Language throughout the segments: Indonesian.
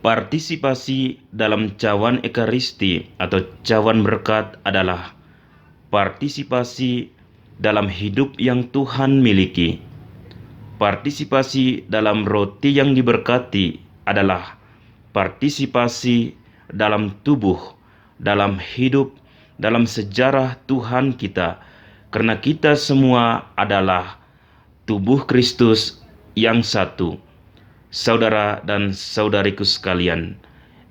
Partisipasi dalam cawan Ekaristi atau cawan berkat adalah partisipasi dalam hidup yang Tuhan miliki. Partisipasi dalam roti yang diberkati adalah partisipasi dalam tubuh, dalam hidup, dalam sejarah Tuhan kita, karena kita semua adalah tubuh Kristus yang satu. Saudara dan saudariku sekalian,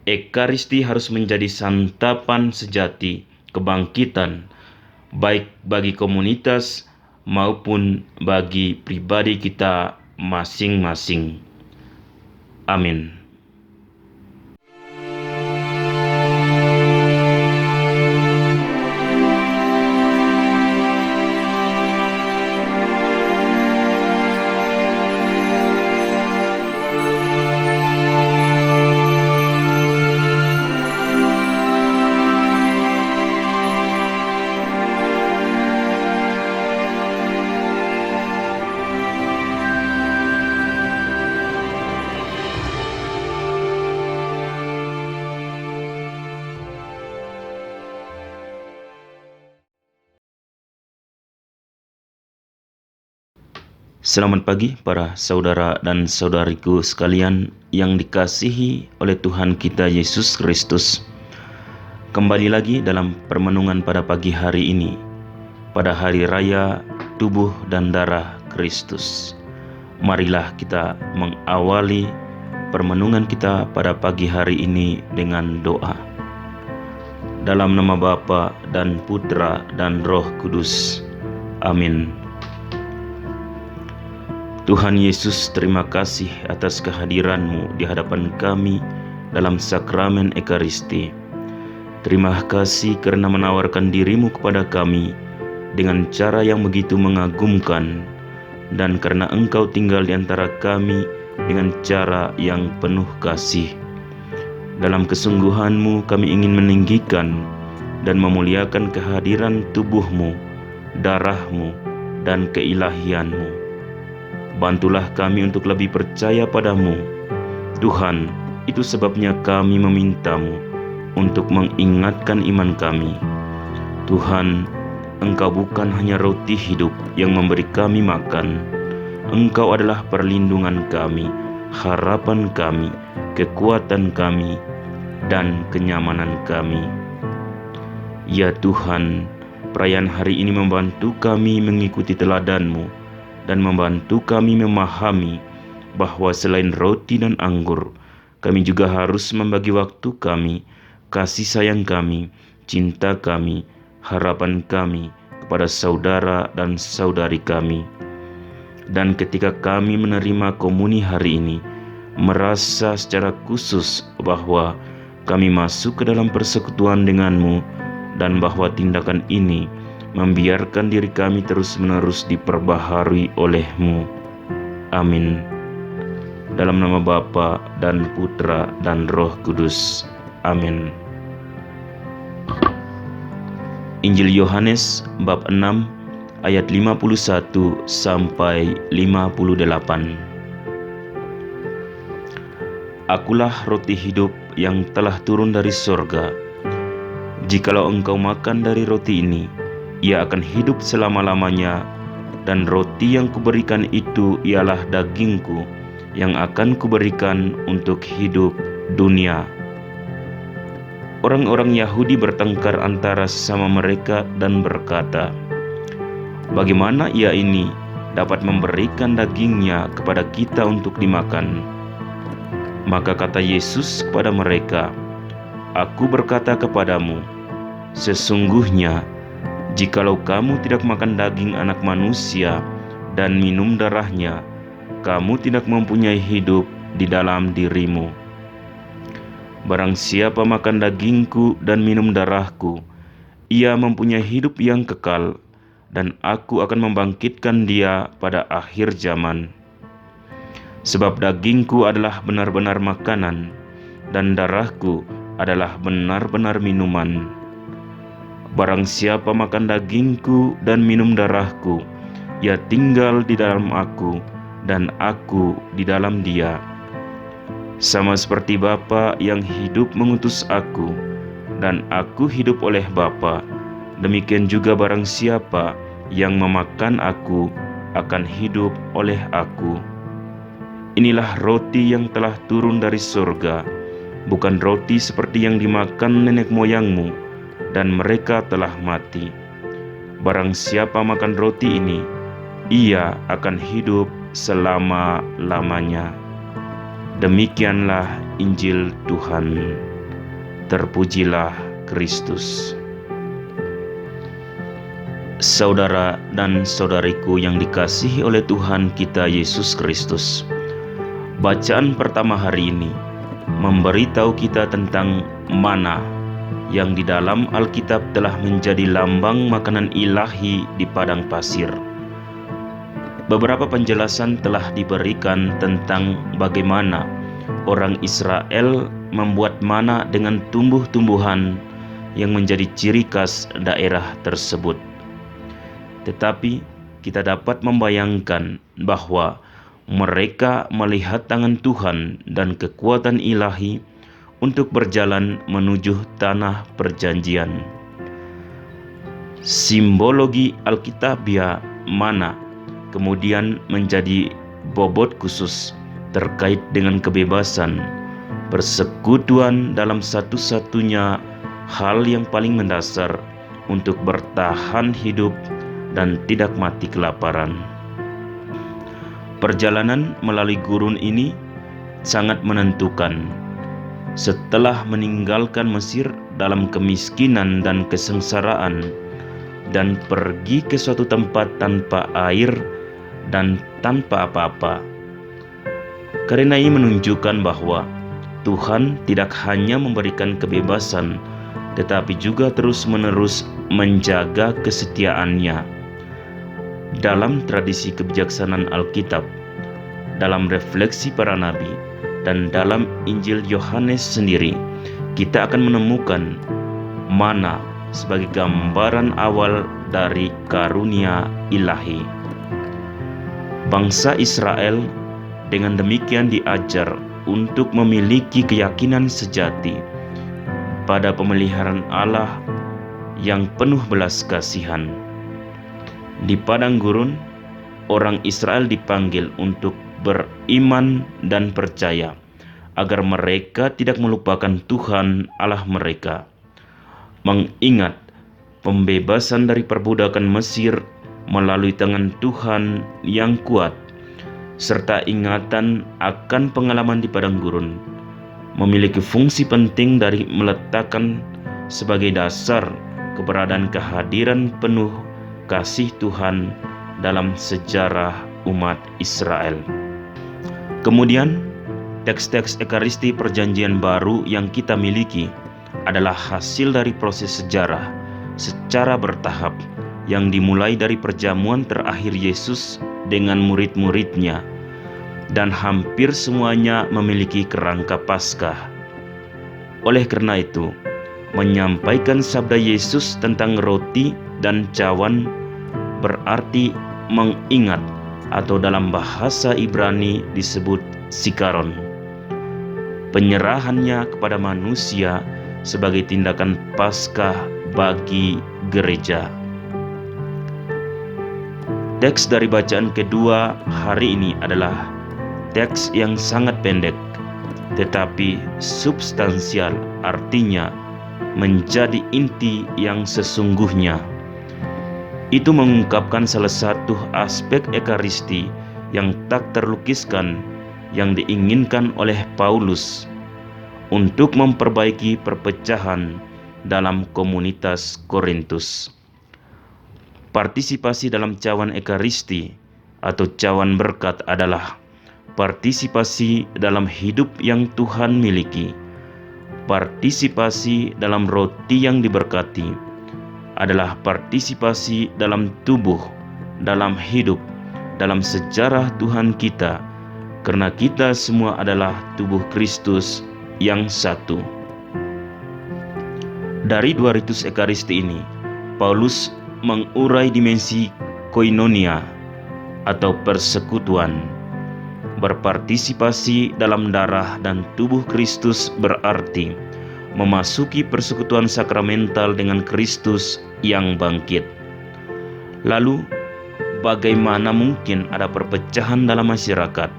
Ekaristi harus menjadi santapan sejati kebangkitan, baik bagi komunitas maupun bagi pribadi kita masing-masing. Amin. Selamat pagi para saudara dan saudariku sekalian yang dikasihi oleh Tuhan kita Yesus Kristus. Kembali lagi dalam permenungan pada pagi hari ini, pada hari raya tubuh dan darah Kristus. Marilah kita mengawali permenungan kita pada pagi hari ini dengan doa. Dalam nama Bapa dan Putra dan Roh Kudus. Amin. Tuhan Yesus, terima kasih atas kehadiran-Mu di hadapan kami dalam sakramen Ekaristi. Terima kasih karena menawarkan diri-Mu kepada kami dengan cara yang begitu mengagumkan, dan karena Engkau tinggal di antara kami dengan cara yang penuh kasih. Dalam kesungguhan-Mu kami ingin meninggikan dan memuliakan kehadiran tubuh-Mu, darah-Mu, dan keilahian-Mu. Bantulah kami untuk lebih percaya padamu, Tuhan. Itu sebabnya kami meminta-Mu untuk mengingatkan iman kami. Tuhan, Engkau bukan hanya roti hidup yang memberi kami makan. Engkau adalah perlindungan kami, harapan kami, kekuatan kami, dan kenyamanan kami. Ya Tuhan, perayaan hari ini membantu kami mengikuti teladan-Mu dan membantu kami memahami bahwa selain roti dan anggur, kami juga harus membagi waktu kami, kasih sayang kami, cinta kami, harapan kami kepada saudara dan saudari kami. Dan ketika kami menerima komuni hari ini, merasa secara khusus bahwa kami masuk ke dalam persekutuan dengan-Mu, dan bahwa tindakan ini membiarkan diri kami terus-menerus diperbaharui oleh-Mu. Amin. Dalam nama Bapa dan Putra dan Roh Kudus. Amin. Injil Yohanes bab 6 ayat 51 sampai 58. Akulah roti hidup yang telah turun dari sorga. Jikalau engkau makan dari roti ini, ia akan hidup selama-lamanya, dan roti yang kuberikan itu ialah dagingku yang akan kuberikan untuk hidup dunia. Orang-orang Yahudi bertengkar antara sesama mereka dan berkata, bagaimana ia ini dapat memberikan dagingnya kepada kita untuk dimakan? Maka kata Yesus kepada mereka, Aku berkata kepadamu, sesungguhnya jikalau kamu tidak makan daging anak manusia dan minum darahnya, kamu tidak mempunyai hidup di dalam dirimu. Barang siapa makan dagingku dan minum darahku, ia mempunyai hidup yang kekal, dan aku akan membangkitkan dia pada akhir zaman. Sebab dagingku adalah benar-benar makanan, dan darahku adalah benar-benar minuman. Barang siapa makan dagingku dan minum darahku, ia tinggal di dalam aku, dan aku di dalam dia. Sama seperti Bapa yang hidup mengutus aku, dan aku hidup oleh Bapa, demikian juga barang siapa yang memakan aku akan hidup oleh aku. Inilah roti yang telah turun dari surga, bukan roti seperti yang dimakan nenek moyangmu, dan mereka telah mati. Barang siapa makan roti ini, ia akan hidup selama-lamanya. Demikianlah Injil Tuhan. Terpujilah Kristus. Saudara dan saudariku yang dikasihi oleh Tuhan kita Yesus Kristus, bacaan pertama hari ini memberitahu kita tentang mana yang di dalam Alkitab telah menjadi lambang makanan ilahi di padang pasir. Beberapa penjelasan telah diberikan tentang bagaimana orang Israel membuat mana dengan tumbuh-tumbuhan yang menjadi ciri khas daerah tersebut. Tetapi kita dapat membayangkan bahwa mereka melihat tangan Tuhan dan kekuatan ilahi untuk berjalan menuju tanah perjanjian. Simbologi Alkitabiah mana kemudian menjadi bobot khusus terkait dengan kebebasan, persekutuan dalam satu-satunya hal yang paling mendasar untuk bertahan hidup dan tidak mati kelaparan. Perjalanan melalui gurun ini sangat menentukan. Setelah meninggalkan Mesir dalam kemiskinan dan kesengsaraan, dan pergi ke suatu tempat tanpa air dan tanpa apa-apa. Karena ini menunjukkan bahwa Tuhan tidak hanya memberikan kebebasan, tetapi juga terus-menerus menjaga kesetiaannya. Dalam tradisi kebijaksanaan Alkitab, dalam refleksi para nabi, dan dalam Injil Yohanes sendiri, kita akan menemukan mana sebagai gambaran awal dari karunia ilahi. Bangsa Israel dengan demikian diajar untuk memiliki keyakinan sejati pada pemeliharaan Allah yang penuh belas kasihan. Di padang gurun, orang Israel dipanggil untuk beriman dan percaya agar mereka tidak melupakan Tuhan Allah mereka, mengingat pembebasan dari perbudakan Mesir melalui tangan Tuhan yang kuat, serta ingatan akan pengalaman di padang gurun, memiliki fungsi penting dari meletakkan sebagai dasar keberadaan kehadiran penuh kasih Tuhan dalam sejarah umat Israel. Kemudian, teks-teks Ekaristi Perjanjian Baru yang kita miliki adalah hasil dari proses sejarah secara bertahap yang dimulai dari perjamuan terakhir Yesus dengan murid-muridnya, dan hampir semuanya memiliki kerangka Paskah. Oleh karena itu, menyampaikan sabda Yesus tentang roti dan cawan berarti mengingat, atau dalam bahasa Ibrani disebut zikaron, penyerahannya kepada manusia sebagai tindakan Paskah bagi gereja. Teks dari bacaan kedua hari ini adalah teks yang sangat pendek, tetapi substansial, artinya menjadi inti yang sesungguhnya. Itu mengungkapkan salah satu aspek Ekaristi yang tak terlukiskan yang diinginkan oleh Paulus untuk memperbaiki perpecahan dalam komunitas Korintus. Partisipasi dalam cawan Ekaristi atau cawan berkat adalah partisipasi dalam hidup yang Tuhan miliki. Partisipasi dalam roti yang diberkati adalah partisipasi dalam tubuh, dalam hidup, dalam sejarah Tuhan kita, karena kita semua adalah tubuh Kristus yang satu. Dari dua ritus Ekaristi ini, Paulus mengurai dimensi koinonia atau persekutuan, Berpartisipasi dalam darah dan tubuh Kristus berarti memasuki persekutuan sakramental dengan Kristus yang bangkit. Lalu, bagaimana mungkin ada perpecahan dalam masyarakat?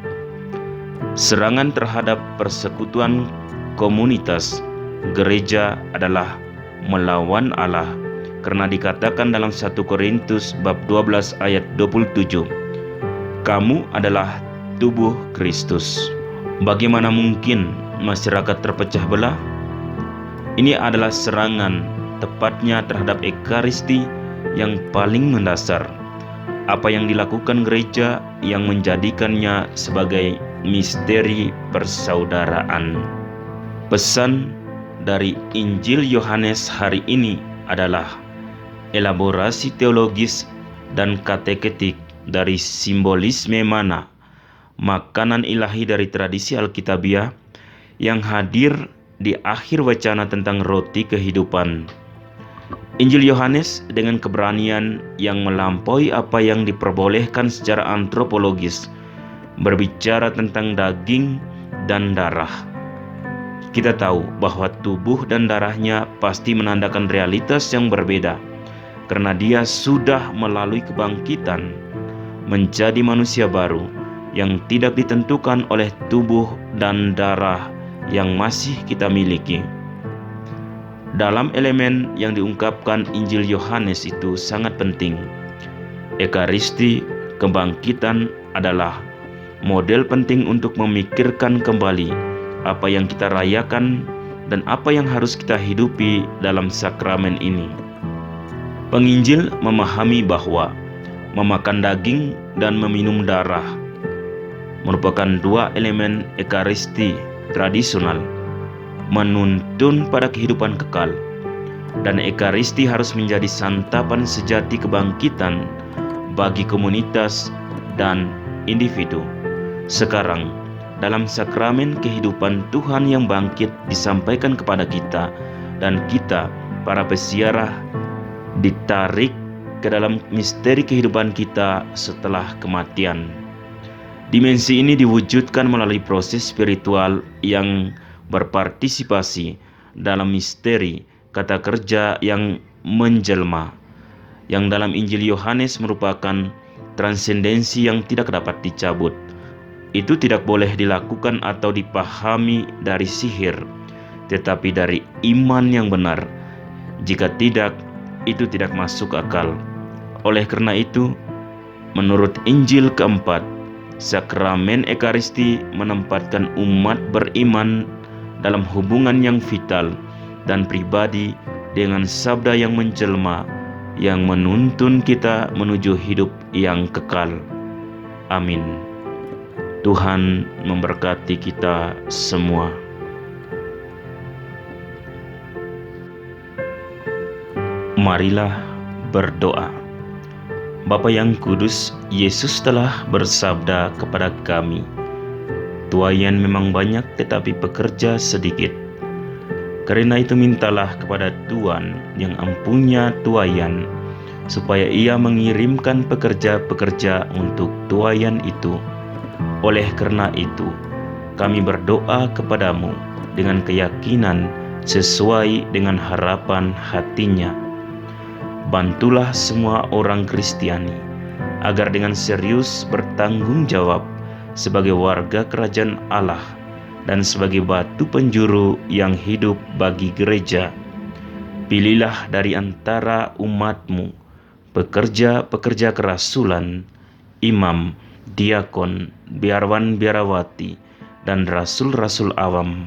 Serangan terhadap persekutuan komunitas gereja adalah melawan Allah, karena dikatakan dalam 1 Korintus bab 12 ayat 27, kamu adalah tubuh Kristus. Bagaimana mungkin masyarakat terpecah belah? Ini adalah serangan tepatnya terhadap Ekaristi yang paling mendasar. Apa yang dilakukan gereja yang menjadikannya sebagai misteri persaudaraan. Pesan dari Injil Yohanes hari ini adalah elaborasi teologis dan kateketik dari simbolisme mana, makanan ilahi dari tradisi Alkitabiah yang hadir di akhir wacana tentang roti kehidupan. Injil Yohanes dengan keberanian yang melampaui apa yang diperbolehkan secara antropologis berbicara tentang daging dan darah. Kita tahu bahwa tubuh dan darahnya pasti menandakan realitas yang berbeda, karena dia sudah melalui kebangkitan menjadi manusia baru yang tidak ditentukan oleh tubuh dan darah yang masih kita miliki. Dalam elemen yang diungkapkan Injil Yohanes itu sangat penting. Ekaristi, kebangkitan adalah model penting untuk memikirkan kembali apa yang kita rayakan dan apa yang harus kita hidupi dalam sakramen ini. Penginjil memahami bahwa memakan daging dan meminum darah merupakan dua elemen Ekaristi tradisional, menuntun pada kehidupan kekal, dan Ekaristi harus menjadi santapan sejati kebangkitan bagi komunitas dan individu. Sekarang, dalam sakramen kehidupan Tuhan yang bangkit disampaikan kepada kita, dan kita, para peziarah, ditarik ke dalam misteri kehidupan kita setelah kematian. Dimensi ini diwujudkan melalui proses spiritual yang berpartisipasi dalam misteri kata kerja yang menjelma, yang dalam Injil Yohanes merupakan transendensi yang tidak dapat dicabut. Itu tidak boleh dilakukan atau dipahami dari sihir, tetapi dari iman yang benar. Jika tidak, itu tidak masuk akal. Oleh karena itu, menurut Injil keempat, sakramen Ekaristi menempatkan umat beriman dalam hubungan yang vital dan pribadi dengan sabda yang menjelma, yang menuntun kita menuju hidup yang kekal. Amin. Tuhan memberkati kita semua. Marilah berdoa. Bapa yang kudus, Yesus telah bersabda kepada kami, tuaian memang banyak tetapi pekerja sedikit. Karena itu mintalah kepada Tuhan yang empunya tuaian, supaya Ia mengirimkan pekerja-pekerja untuk tuaian itu. Oleh karena itu, kami berdoa kepadamu dengan keyakinan sesuai dengan harapan hatinya. Bantulah semua orang Kristiani agar dengan serius bertanggung jawab sebagai warga kerajaan Allah dan sebagai batu penjuru yang hidup bagi gereja. Pilihlah dari antara umat-Mu pekerja-pekerja kerasulan, imam, diakon, biarawan-biarawati, dan rasul-rasul awam,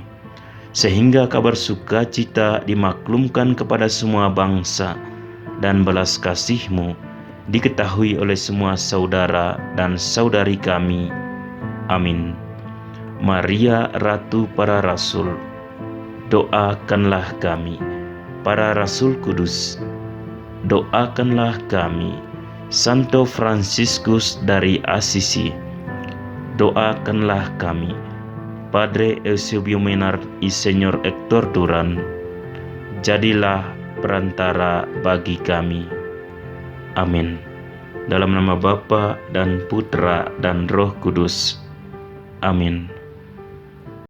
sehingga kabar sukacita dimaklumkan kepada semua bangsa, dan belas kasih-Mu diketahui oleh semua saudara dan saudari kami. Amin. Maria Ratu para Rasul, doakanlah kami. Para Rasul Kudus, doakanlah kami. Santo Fransiskus dari Assisi, doakanlah kami. Padre Eusebio Menard y Señor Hector Duran, jadilah perantara bagi kami. Amin. Dalam nama Bapa dan Putra dan Roh Kudus. Amin.